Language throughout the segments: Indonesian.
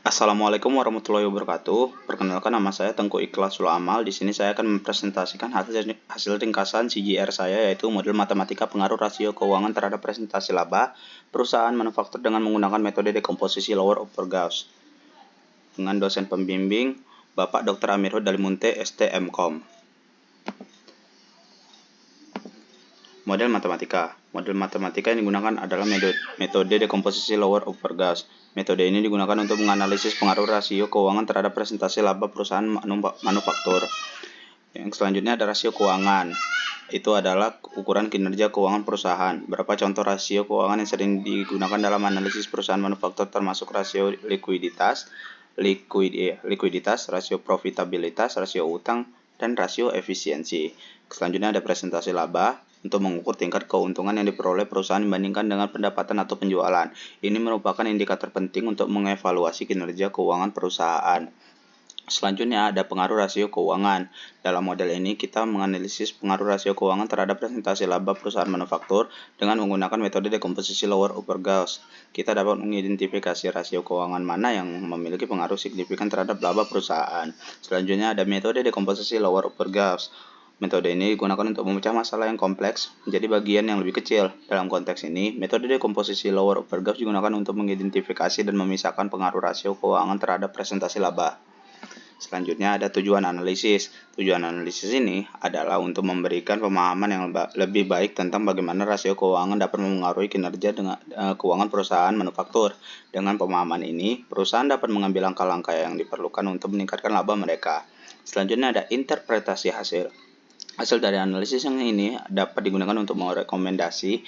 Assalamualaikum warahmatullahi wabarakatuh. Perkenalkan, nama saya Tengku Ikhlasul Amal. Di sini saya akan mempresentasikan hasil ringkasan CGR saya, yaitu model matematika pengaruh rasio keuangan terhadap presentasi laba perusahaan manufaktur dengan menggunakan metode dekomposisi lower upper Gauss. Dengan dosen pembimbing Bapak Dr. Amirul Dalimunte, STMKOM. Model matematika. Model matematika yang digunakan adalah metode dekomposisi lower upper Gauss. Metode ini digunakan untuk menganalisis pengaruh rasio keuangan terhadap presentasi laba perusahaan manufaktur. Yang selanjutnya ada rasio keuangan. Itu adalah ukuran kinerja keuangan perusahaan. Berapa contoh rasio keuangan yang sering digunakan dalam analisis perusahaan manufaktur termasuk rasio likuiditas, rasio profitabilitas, rasio utang, dan rasio efisiensi. Selanjutnya ada presentasi laba untuk mengukur tingkat keuntungan yang diperoleh perusahaan dibandingkan dengan pendapatan atau penjualan. Ini merupakan indikator penting untuk mengevaluasi kinerja keuangan perusahaan. Selanjutnya ada pengaruh rasio keuangan. Dalam model ini kita menganalisis pengaruh rasio keuangan terhadap presentasi laba perusahaan manufaktur dengan menggunakan metode dekomposisi lower upper Gauss. Kita dapat mengidentifikasi rasio keuangan mana yang memiliki pengaruh signifikan terhadap laba perusahaan. Selanjutnya ada metode dekomposisi lower upper Gauss. Metode ini digunakan untuk memecah masalah yang kompleks menjadi bagian yang lebih kecil. Dalam konteks ini, metode dekomposisi lower upper Gauss digunakan untuk mengidentifikasi dan memisahkan pengaruh rasio keuangan terhadap presentasi laba. Selanjutnya ada tujuan analisis. Tujuan analisis ini adalah untuk memberikan pemahaman yang lebih baik tentang bagaimana rasio keuangan dapat mempengaruhi kinerja dengan keuangan perusahaan manufaktur. Dengan pemahaman ini, perusahaan dapat mengambil langkah-langkah yang diperlukan untuk meningkatkan laba mereka. Selanjutnya ada interpretasi hasil. Hasil dari analisis yang ini dapat digunakan untuk membuat rekomendasi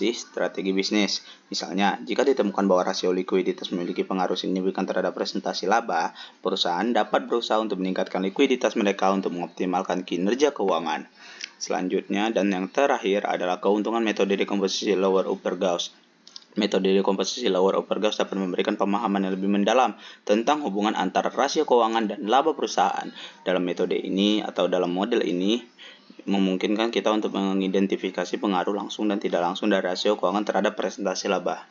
strategi bisnis. Misalnya, jika ditemukan bahwa rasio likuiditas memiliki pengaruh signifikan terhadap presentasi laba, perusahaan dapat berusaha untuk meningkatkan likuiditas mereka untuk mengoptimalkan kinerja keuangan. Selanjutnya dan yang terakhir adalah keuntungan metode dekomposisi lower upper Gauss. Metode dekomposisi lower upper Gauss dapat memberikan pemahaman yang lebih mendalam tentang hubungan antara rasio keuangan dan laba perusahaan. Dalam metode ini atau dalam model ini memungkinkan kita untuk mengidentifikasi pengaruh langsung dan tidak langsung dari rasio keuangan terhadap presentasi laba.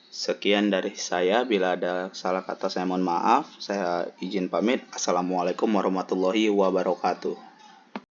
Sekian dari saya. Bila ada salah kata saya mohon maaf. Saya izin pamit. Assalamualaikum warahmatullahi wabarakatuh.